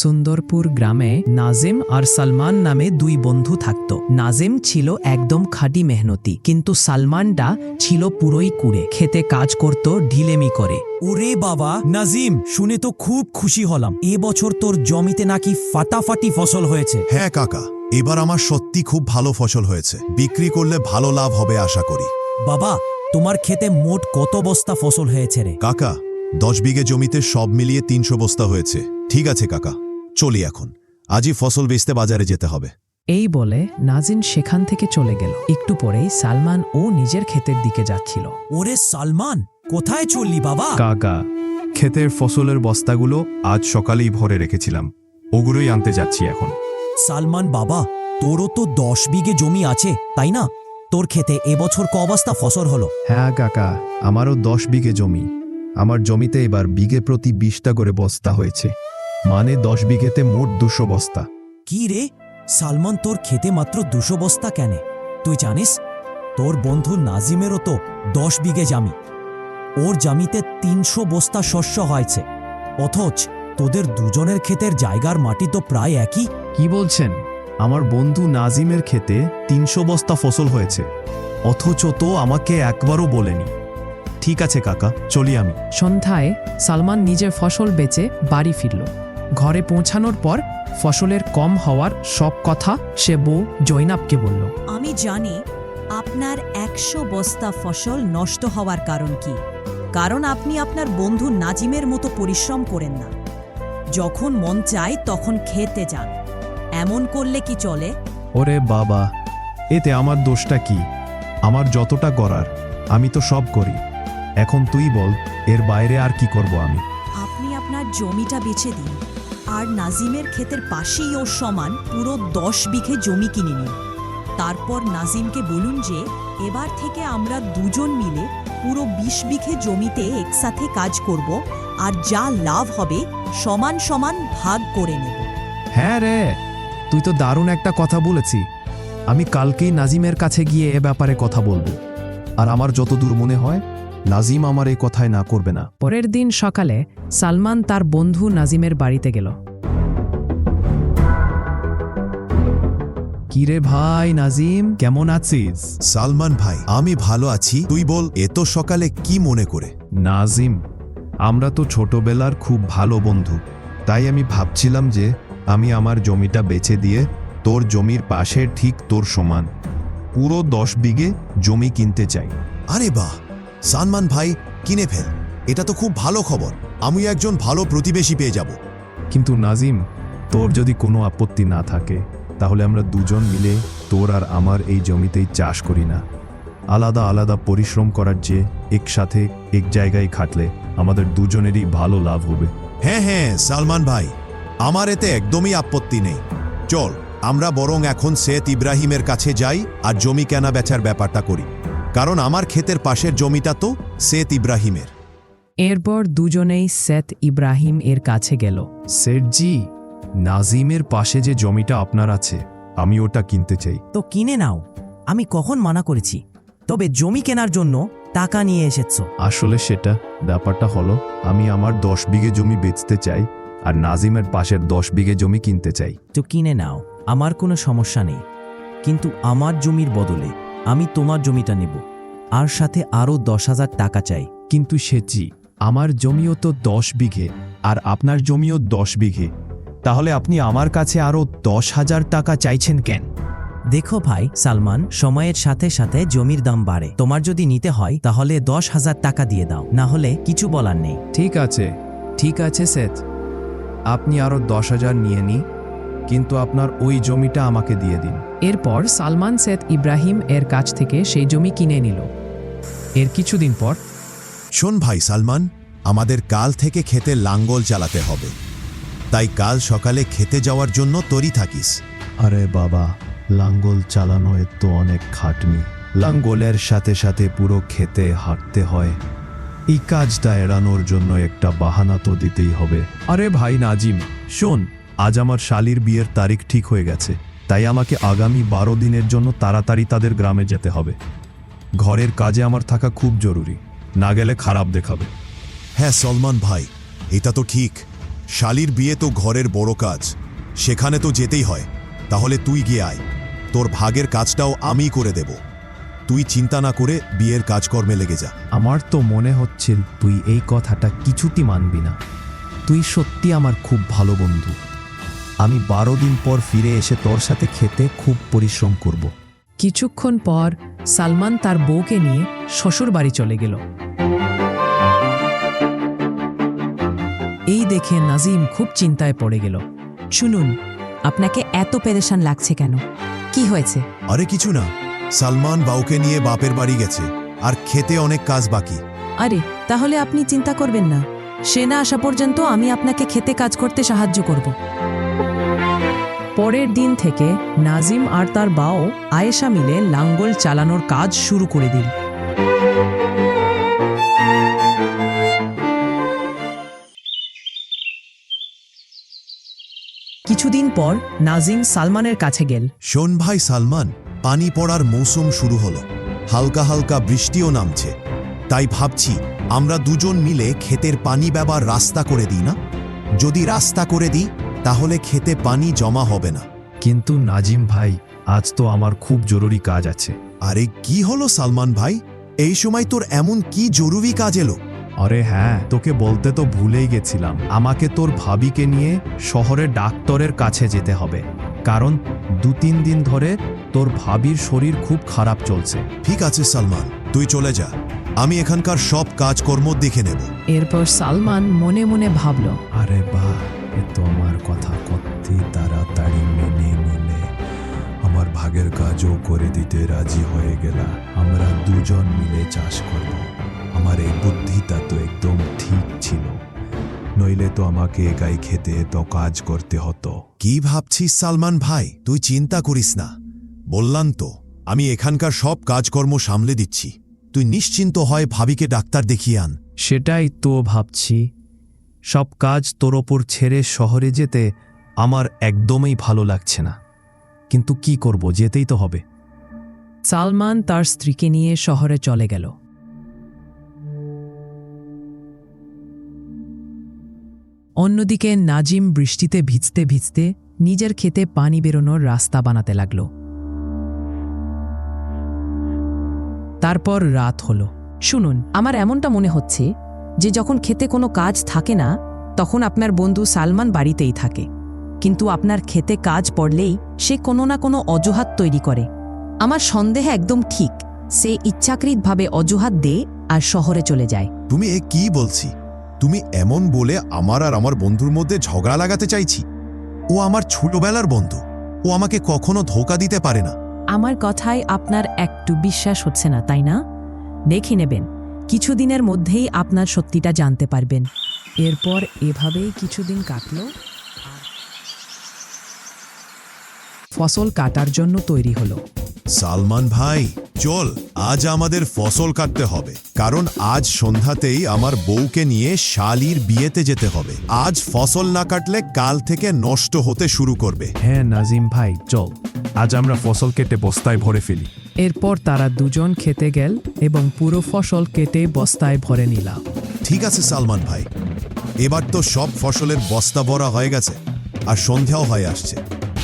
সুন্দরপুর গ্রামে নাজিম আর সালমান নামে দুই বন্ধু থাকত। নাজিম ছিল একদম খাঁটি মেহনতি, কিন্তু সালমানটা ছিল পুরোই কুড়ে, খেতে কাজ করত ঢিলেমি করে। ওরে বাবা নাজিম, শুনে তো খুব খুশি হলাম। এবছর তোর জমিতে নাকি ফাটাফাটি ফসল হয়েছে। হ্যাঁ কাকা, এবার আমার সত্যি খুব ভালো ফসল হয়েছে। বিক্রি করলে ভালো লাভ হবে আশা করি। বাবা, তোমার ক্ষেতে মোট কত বস্তা ফসল হয়েছে রে? কাকা, 10 বিঘে জমিতে সব মিলিয়ে 300 বস্তা হয়েছে। ঠিক আছে কাকা, চলি এখন। আজই ফসল বেচতে বাজারে যেতে হবে। এই বলে নাজিম সেখান থেকে চলে গেল। একটু পরেই সালমান ও নিজের ক্ষেতের দিকে যাচ্ছিল। ওরে সালমান, কোথায় চললি বাবা? কাকা, ক্ষেতের ফসলের বস্তাগুলো আজ সকালেই ভরে রেখেছিলাম, ওগুলোই আনতে যাচ্ছি এখন। সালমান বাবা, তোরও তো 10 বিঘে জমি আছে, তাই না? তোর ক্ষেতে এবছর ক বস্তা ফসল হলো? হ্যাঁ কাকা, আমারও 10 বিঘে জমি। আমার জমিতে এবার বিঘে প্রতি 20টা করে বস্তা হয়েছে, মানে 10 বিঘেতে মোট 200 বস্তা। কি রে সালমান, তোর ক্ষেতে মাত্র 200 বস্তা কেন? তুই জানিস তোর বন্ধু নাজিমেরও তো 10 বিঘে জমি, ওর জমিতে 300 বস্তা শস্য হয়েছে। অথচ তোদের দুজনের ক্ষেতের জায়গার মাটি তো প্রায় একই। কি বলছেন? আমার বন্ধু নাজিমের ক্ষেতে 300 বস্তা ফসল হয়েছে, অথচ তো আমাকে একবারও বলেনি। ঠিক আছে কাকা, চলি আমি। সন্ধ্যায় সালমান নিজের ফসল বেচে বাড়ি ফিরল। ঘরে পৌঁছানোর পর ফসলের কম হওয়ার সব কথা সে বউ জৈনাবকে বলল। আমি জানি আপনার 100 বস্তা ফসল নষ্ট হওয়ার কারণ কি। কারণ আপনি আপনার বন্ধু নাজিমের মতো পরিশ্রম করেন না। যখন মন চায় তখন খেতে যান। এমন করলে কি চলে? ওরে বাবা, এতে আমার দোষটা কি? আমার যতটা করার আমি তো সব করি। এখন তুই বল, এর বাইরে আর কি করব আমি? আপনি আপনার জমিটা বেচে দিন, আর নাজিমের ক্ষেতের পাশেই ওর সমান পুরো 10 বিঘে জমি কিনে নিন। তারপর নাজিমকে বলুন যে এবার থেকে আমরা দুজন মিলে পুরো 20 বিঘে জমিতে একসাথে কাজ করব, আর যা লাভ হবে সমান সমান ভাগ করে নেব। হ্যাঁ রে, তুই তো দারুণ একটা কথা বলেছি। আমি কালকেই নাজিমের কাছে গিয়ে এ ব্যাপারে কথা বলবো। আর আমার যতদূর মনে হয় নাজিম আমার এই কথায় না করবে না। পরের দিন সকালে সালমান তার বন্ধু নাজিমের বাড়িতে গেল। কিরে ভাই নাজিম, কেমন আছিস? সালমান ভাই, আমি ভালো আছি। তুই বল, এত সকালে কি মনে করে? নাজিম, আমরা তো ছোটবেলার খুব ভালো বন্ধু, তাই আমি ভাবছিলাম যে আমি আমার জমিটা বেচে দিয়ে তোর জমির পাশে ঠিক তোর সমান পুরো 10 বিঘে জমি কিনতে চাই। আরে বাহ সালমান ভাই, কিনে ফেল। এটা তো খুব ভালো খবর। আমি একজন ভালো প্রতিবেশী পেয়ে যাব। কিন্তু নাজিম, তোর যদি কোনো আপত্তি না থাকে তাহলে আমরা দুজন মিলে তোর আর আমার এই জমিতেই চাষ করি না? আলাদা আলাদা পরিশ্রম করার চেয়ে একসাথে এক জায়গায় খাটলে আমাদের দুজনেরই ভালো লাভ হবে। হ্যাঁ হ্যাঁ সালমান ভাই, আমার এতে একদমই আপত্তি নেই। চল, আমরা বরং এখন সেত ইব্রাহিমের কাছে যাই আর জমি কেনা বেচার ব্যাপারটা করি, কারণ আমার ক্ষেতের পাশের জমিটা তো সেত ইব্রাহিমের। এরপর দুজনেই সেত ইব্রাহিম এর কাছে গেল। সেটজি, নাজিমের পাশে যে জমিটা আপনার আছে, আমি ওটা কিনতে চাই। তো কিনে নাও, আমি কখন মানা করেছি? তবে জমি কেনার জন্য টাকা নিয়ে এসেছো। আসলে সেটা ব্যাপারটা হলো, আমি আমার 10 বিঘে জমি বেচতে চাই আর নাজিমের পাশের 10 বিঘে জমি কিনতে চাই। তো কিনে নাও, আমার কোনো সমস্যা নেই। কিন্তু আমার জমির বদলে আমি তোমার জমিটা নেব, আর সাথে আরও 10,000 টাকা চাই। কিন্তু সেটজি, আমার জমিও তো 10 বিঘে আর আপনার জমিও 10 বিঘে, তাহলে আপনি আমার কাছে আরও 10,000 টাকা চাইছেন কেন? দেখো ভাই সালমান, সময়ের সাথে সাথে জমির দাম বাড়ে। তোমার যদি নিতে হয় তাহলে 10,000 টাকা দিয়ে দাও, না হলে কিছু বলার নেই। ঠিক আছে সেট, আপনি আরও 10,000 নিয়ে নিন, কিন্তু আপনার ওই জমিটা আমাকে দিয়ে দিন। এরপর সালমান সেত ইব্রাহিম এর কাছ থেকে সেই জমি কিনে নিল। এর কিছুদিন পর শোন ভাই সালমান, আমাদের কাল থেকে খেতে লাঙ্গল চালাতে হবে, তাই কাল সকালে খেতে যাওয়ার জন্য তৈরি থাকিস। আরে বাবা, লাঙ্গল চালানো তো অনেক খাটনি। লাঙ্গলের সাথে সাথে পুরো খেতে হাঁটতে হয়। এই কাজটা এড়ানোর জন্য একটা বাহানা তো দিতেই হবে। আরে ভাই নাজিম, শোন, আজ আমার শালির বিয়ের তারিখ ঠিক হয়ে গেছে, তাই আমাকে আগামী 12 দিনের জন্য তাড়াতাড়ি তাদের গ্রামে যেতে হবে। ঘরের কাজে আমার থাকা খুব জরুরি, না গেলে খারাপ দেখাবে। হ্যাঁ সলমান ভাই, এটা তো ঠিক। শালির বিয়ে তো ঘরের বড় কাজ, সেখানে তো যেতেই হয়। তাহলে তুই গিয়ে আয়, তোর ভাগের কাজটাও আমিই করে দেব। তুই চিন্তা না করে বিয়ের কাজকর্মে লেগে যা। আমার তো মনে হচ্ছিল তুই এই কথাটা কিছুটি মানবি না। তুই সত্যি আমার খুব ভালো বন্ধু। আমি 12 দিন পর ফিরে এসে তোর সাথে খেতে খুব পরিশ্রম করব। কিছুক্ষণ পর সালমান তার বউকে নিয়ে শ্বশুর বাড়ি চলে গেল। এই দেখে নাজিম খুব চিন্তায় পড়ে গেল। শুনুন, আপনাকে এত পেরেশান লাগছে কেন? কি হয়েছে? আরে কিছু না, সালমান বাউকে নিয়ে বাপের বাড়ি গেছে, আর খেতে অনেক কাজ বাকি। আরে তাহলে আপনি চিন্তা করবেন না, সে না আসা পর্যন্ত আমি আপনাকে খেতে কাজ করতে সাহায্য করব। পরের দিন থেকে নাজিম আর তার বাও আয়েশা মিলে লাঙ্গল চালানোর কাজ শুরু করে দিল। কিছুদিন পর নাজিম সালমানের কাছে গেল। শোন ভাই সালমান, পানি পড়ার মৌসুম শুরু হলো, হালকা হালকা বৃষ্টিও নামছে। তাই ভাবছি আমরা দুজন মিলে ক্ষেতের পানি ব্যবহার রাস্তা করে দিই না? যদি রাস্তা করে দিই তাহলে খেতে পানি জমা হবে না। কিন্তু নাজিম ভাই, আজ তো আমার খুব জরুরি কাজ আছে। আরে কি হলো সালমান ভাই, এই সময় তোর এমন কি জরুরি কাজ এলো? আরে হ্যাঁ, তোকে বলতে তো ভুলেই গেছিলাম। আমাকে তোর ভাবিকে নিয়ে শহরে ডাক্তারের কাছে যেতে হবে, কারণ 2-3 দিন ধরে তোর ভাবির শরীর খুব খারাপ চলছে। ঠিক আছে সালমান, তুই চলে যা, আমি এখানকার সব কাজকর্ম দেখে নেব। এরপর সালমান মনে মনে ভাবল, আরে বাহ, এ তো আমার কথা কত তাড়াতাড়ি মেনে নিলে। আমার ভাগের কাজও করে দিতে রাজি হয়ে গেলা। আমরা দুজন মিলে চাষ করব। আমার এই বুদ্ধিটা তো একদম ঠিক ছিল, নইলে তো আমাকে একাই খেতে তো কাজ করতে হতো। কি ভাবছিস সালমান ভাই? তুই চিন্তা করিস না, বললাম তো আমি এখানকার সব কাজকর্ম সামলে দিচ্ছি। তুই নিশ্চিন্ত হয় ভাবিকে ডাক্তার দেখিয়ে আন। সেটাই তো ভাবছি। সব কাজ তোর ওপর ছেড়ে শহরে যেতে আমার একদমই ভালো লাগছে না, কিন্তু কি করব, যেতেই তো হবে। সালমান তার স্ত্রীকে নিয়ে শহরে চলে গেল। অন্যদিকে নাজিম বৃষ্টিতে ভিজতে ভিজতে নিজের খেতে পানি বেরোনোর রাস্তা বানাতে লাগল। তারপর রাত হলো। শুনুন, আমার এমনটা মনে হচ্ছে যে যখন খেতে কোনো কাজ থাকে না তখন আপনার বন্ধু সালমান বাড়িতেই থাকে, কিন্তু আপনার খেতে কাজ পড়লেই সে কোনো না কোনো অজুহাত তৈরি করে। আমার সন্দেহ একদম ঠিক, সে ইচ্ছাকৃতভাবে অজুহাত দেয় আর শহরে চলে যায়। তুমি এ কি বলছি? তুমি এমন বলে আমার আর আমার বন্ধুর মধ্যে ঝগড়া লাগাতে চাইছি? ও আমার ছোটবেলার বন্ধু, ও আমাকে কখনো ধোঁকা দিতে পারে না। আমার কথায় আপনার একটু বিশ্বাস হচ্ছে না, তাই না? দেখে নেবেন, কিছুদিনের মধ্যেই আপনার সত্যিটা জানতে পারবেন। এরপর এভাবেই কিছুদিন কাটল। ফসল কাটার জন্য তৈরি হলো। সালমান ভাই, চল আজ আমাদের ফসল কাটতে হবে, কারণ আজ সন্ধ্যাতেই আমার বউকে নিয়ে শালির বিয়েতে যেতে হবে। আজ ফসল না কাটলে কাল থেকে নষ্ট হতে শুরু করবে। হ্যাঁ নাজিম ভাই, চল আজ আমরা ফসল কেটে বস্তায় ভরে ফেলি। এরপর তারা দুজন খেতে গেল এবং পুরো ফসল কেটে বস্তায় ভরে নিল। ঠিক আছে সালমান ভাই, এবার তো সব ফসলের বস্তা ভরা হয়ে গেছে আর সন্ধ্যাও হয়ে আসছে।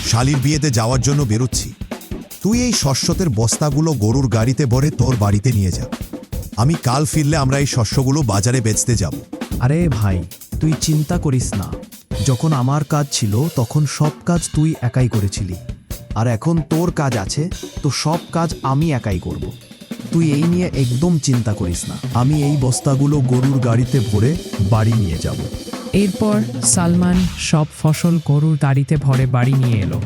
শালির বিয়েতে যাওয়ার জন্য বেরোচ্ছি। তুই এই শস্যতের বস্তাগুলো গরুর গাড়িতে ভরে তোর বাড়িতে নিয়ে যা। আমি কাল ফিরলে আমরা এই শস্যগুলো বাজারে বেচতে যাব। আরে ভাই, তুই চিন্তা করিস না। যখন আমার কাজ ছিল তখন সব কাজ তুই একাই করেছিলি, আর এখন তোর কাজ আছে, তো সব কাজ আমি একাই করব। তুই এই নিয়ে একদম চিন্তা করিস না। আমি এই বস্তাগুলো গরুর গাড়িতে ভরে বাড়ি নিয়ে যাব। এরপর সালমান সব ফসল গরুর গাড়িতে ভরে বাড়ি নিয়ে এলো।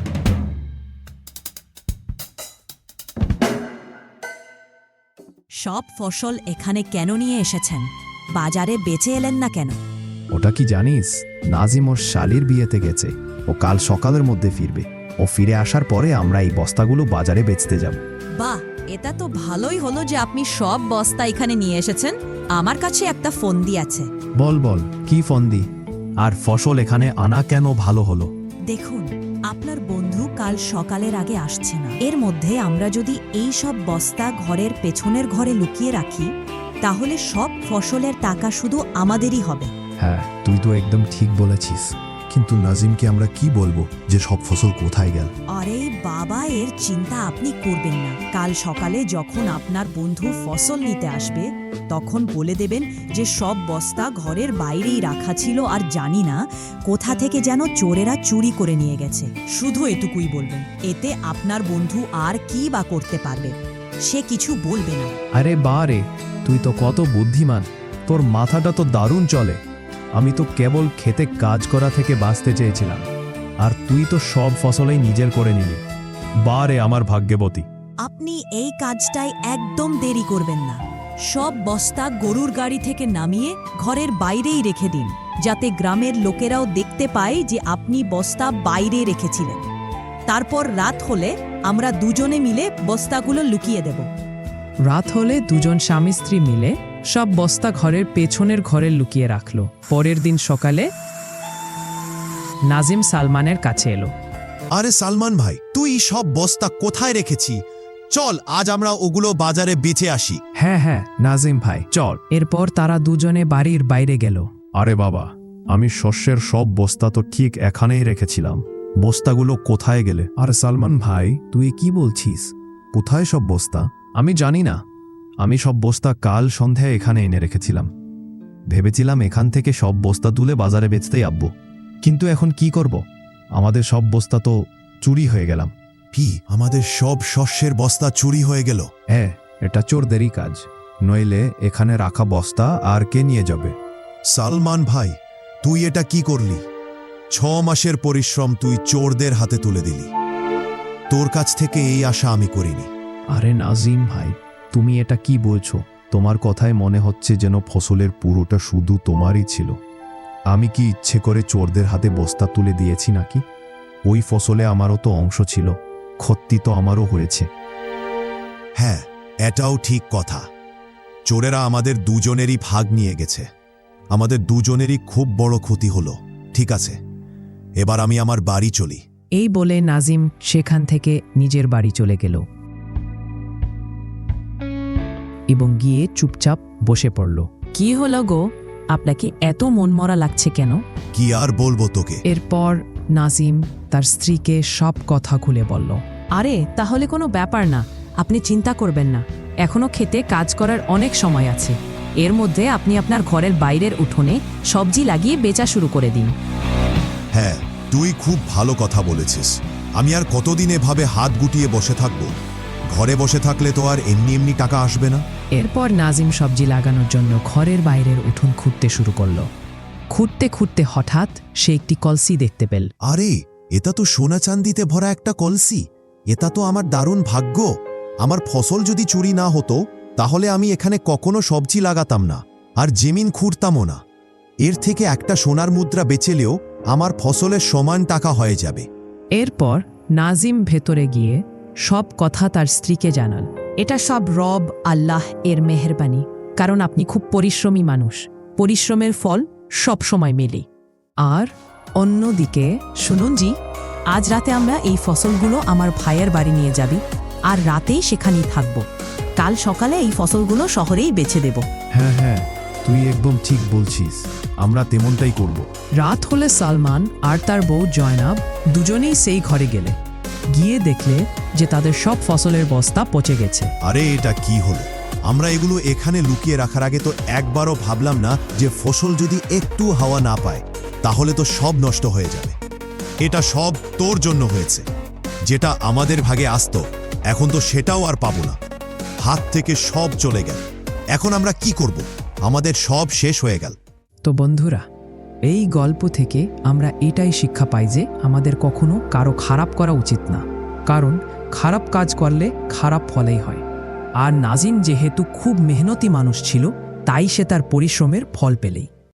সব ফসল এখানে কেন নিয়ে এসেছেন? বাজারে বেচে এলেন না কেন? ওটা কি জানিস? নাজিম ওর শালির বিয়েতে গেছে, ও কাল সকালের মধ্যে ফিরবে। ও ফিরে আসার পরে আমরা এই বস্তাগুলো বাজারে বেচতে যাব। বাহ, এটা তো ভালোই হলো যে আপনি সব বস্তা এখানে নিয়ে এসেছেন। আমার কাছে একটা ফন্দি আছে। বল বল, কি ফন্দি? আর ফসল এখানে আনা কেন ভালো হলো? দেখুন, আপনার বন্ধু কাল সকালের আগে আসছে না। এর মধ্যে আমরা যদি এই সব বস্তা ঘরের পেছনের ঘরে লুকিয়ে রাখি, তাহলে সব ফসলের টাকা শুধু আমাদেরই হবে। হ্যাঁ, তুই তো একদম ঠিক বলেছিস। কিন্তু নাজিমকে আমরা কি বলবো যে সব ফসল কোথায় গেল? আরে বাবা, এর চিন্তা আপনি করবেন না। কাল সকালে যখন আপনার বন্ধু ফসল নিতে আসবে তখন বলে দেবেন যে সব বস্তা ঘরের বাইরেই রাখা ছিল আর জানি না কোথা থেকে যেন চোরেরা চুরি করে নিয়ে গেছে। শুধু এটুকুই বলবেন, এতে আপনার বন্ধু আর কি বা করতে পারবে? সে কিছু বলবে না। আরে বারে, তুই তো কত বুদ্ধিমান, তোর মাথাটা তো দারুণ চলে। আমি তো কেবল খেতে কাজ করা থেকে বাঁচতে চেয়েছিলাম, আর তুই তো সব ফসলেই নিজের করে নিলি। বারে আমার ভাগ্যবতী। আপনি এই কাজটাই একদম দেরি করবেন না। সব বস্তা গরুর গাড়ি থেকে নামিয়ে ঘরের বাইরেই রেখে দিন, যাতে গ্রামের লোকেরাও দেখতে পায় যে আপনি বস্তা বাইরে রেখেছিলেন। তারপর রাত হলে আমরা দুজনে মিলে বস্তাগুলো লুকিয়ে দেব। রাত হলে দুজন স্বামী স্ত্রী মিলে সব বস্তা ঘরের পেছনের ঘরে লুকিয়ে রাখলো। পরের দিন সকালে নাজিম সালমানের কাছে এলো। আরে সালমান ভাই, তুই সব বস্তা কোথায় রেখেছি? চল আজ আমরা ওগুলো বাজারে বেচে আসি। হ্যাঁ হ্যাঁ নাজিম ভাই, চল। এরপর তারা দুজনে বাড়ির বাইরে গেল। আরে বাবা, আমি শস্যের সব বস্তা তো ঠিক এখানেই রেখেছিলাম। বস্তাগুলো কোথায় গেলে? আর সালমান ভাই, তুই কি বলছিস? কোথায় সব বস্তা? আমি জানি না। আমি সব বস্তা কাল সন্ধ্যায় এখানে এনে রেখেছিলাম। ভেবেছিলাম এখান থেকে সব বস্তা তুলে বাজারে বেচতেই আব্বু। কিন্তু এখন কি করব? আমাদের সব বস্তা তো চুরি হয়ে গেলাম। কি, আমাদের সব শস্যের বস্তা চুরি হয়ে গেল? হ্যাঁ, এটা চোরদেরই কাজ। নইলে এখানে রাখা বস্তা আর কে নিয়ে যাবে? সালমান ভাই, তুই এটা কি করলি? 6 মাসের পরিশ্রম তুই চোরদের হাতে তুলে দিলি। তোর কাছ থেকে এই আশা আমি করিনি। আরে নাজিম ভাই, তুমি এটা কি বলছো? তোমার কথায় মনে হচ্ছে যেন ফসলের পুরোটা শুধু তোমারই ছিল। আমি কি ইচ্ছে করে চোরদের হাতে বস্তা তুলে দিয়েছি নাকি? ওই ফসলে আমারও তো অংশ ছিল, ক্ষতি তো আমারও হয়েছে। হ্যাঁ, এটাও ঠিক কথা। চোরেরা আমাদের দুজনেরই ভাগ নিয়ে গেছে। আমাদের দুজনেরই খুব বড় ক্ষতি হলো। ঠিক আছে, এবার আমি আমার বাড়ি চলি। এই বলে নাজিম সেখান থেকে নিজের বাড়ি চলে গেল এবং গিয়ে চুপচাপ বসে পড়ল। কি হলো গো, আপনাকে এত মনমরা লাগছে কেন? কি আর বলবো তোকে। এরপর নাজিম তার স্ত্রীকে সব কথা খুলে বলল। আরে তাহলে কোনো ব্যাপার না, আপনি চিন্তা করবেন না। এখনো খেতে কাজ করার অনেক সময় আছে। এর মধ্যে আপনি আপনার ঘরের বাইরের উঠোনে সবজি লাগিয়ে বেচা শুরু করে দিন। হ্যাঁ, তুই খুব ভালো কথা বলেছিস। আমি আর কতদিন এভাবে হাত গুটিয়ে বসে থাকব? ঘরে বসে থাকলে তো আর এমনি এমনি টাকা আসবে না। এরপর নাজিম সবজি লাগানোর জন্য ঘরের বাইরের উঠোন খুঁড়তে শুরু করলো। খুঁড়তে খুঁড়তে হঠাৎ সে একটি কলসি দেখতে পেল। আরে, এটা তো সোনা চান্দিতে ভরা একটা কলসি। এটা তো আমার দারুণ ভাগ্য। আমার ফসল যদি চুরি না হতো তাহলে আমি এখানে কখনো সবজি লাগাতাম না, আর জমিন খুঁড়তামও না। এর থেকে একটা সোনার মুদ্রা বেচেলেও আমার ফসলের সমান টাকা হয়ে যাবে। এরপর নাজিম ভেতরে গিয়ে সব কথা তার স্ত্রীকে জানাল। এটা সব রব আল্লাহ এর মেহেরবানি, কারণ আপনি খুব পরিশ্রমী মানুষ। পরিশ্রমের ফল সব সময় মেলে। আর অন্যদিকে শুনুন জি, আজ রাতে আমরা এই ফসলগুলো আমার ভাইয়ের বাড়ি নিয়ে যাবি, আর রাতেই সেখানেই থাকব। কাল সকালে এই ফসলগুলো শহরেই বেচে দেব। হ্যাঁ হ্যাঁ, তুই একদম ঠিক বলছিস। আমরা তেমনটাই করব। রাত হলে সালমান আর তার বউ জয়নাব দুজনেই সেই ঘরে গেলে। গিয়ে দেখলে যে তাদের সব ফসলের বস্তা পচে গেছে। আরে, এটা কি হলো? আমরা এগুলো এখানে লুকিয়ে রাখার আগে তো একবারও ভাবলাম না যে ফসল যদি একটু হাওয়া না পায় তাহলে তো সব নষ্ট হয়ে যাবে। এটা সব তোর জন্য হয়েছে। যেটা আমাদের ভাগে আসতো এখন তো সেটাও আর পাবো না। হাত থেকে সব চলে গেল। এখন আমরা কি করব? আমাদের সব শেষ হয়ে গেল। তো বন্ধুরা, এই গল্প থেকে আমরা এটাই শিক্ষা পাই যে আমাদের কখনো কারো খারাপ করা উচিত না, কারণ খারাপ কাজ করলে খারাপ ফলেই হয়। আর নাজিম যেহেতু খুব মেহনতি মানুষ ছিল, তাই সে তার পরিশ্রমের ফল পেলেই।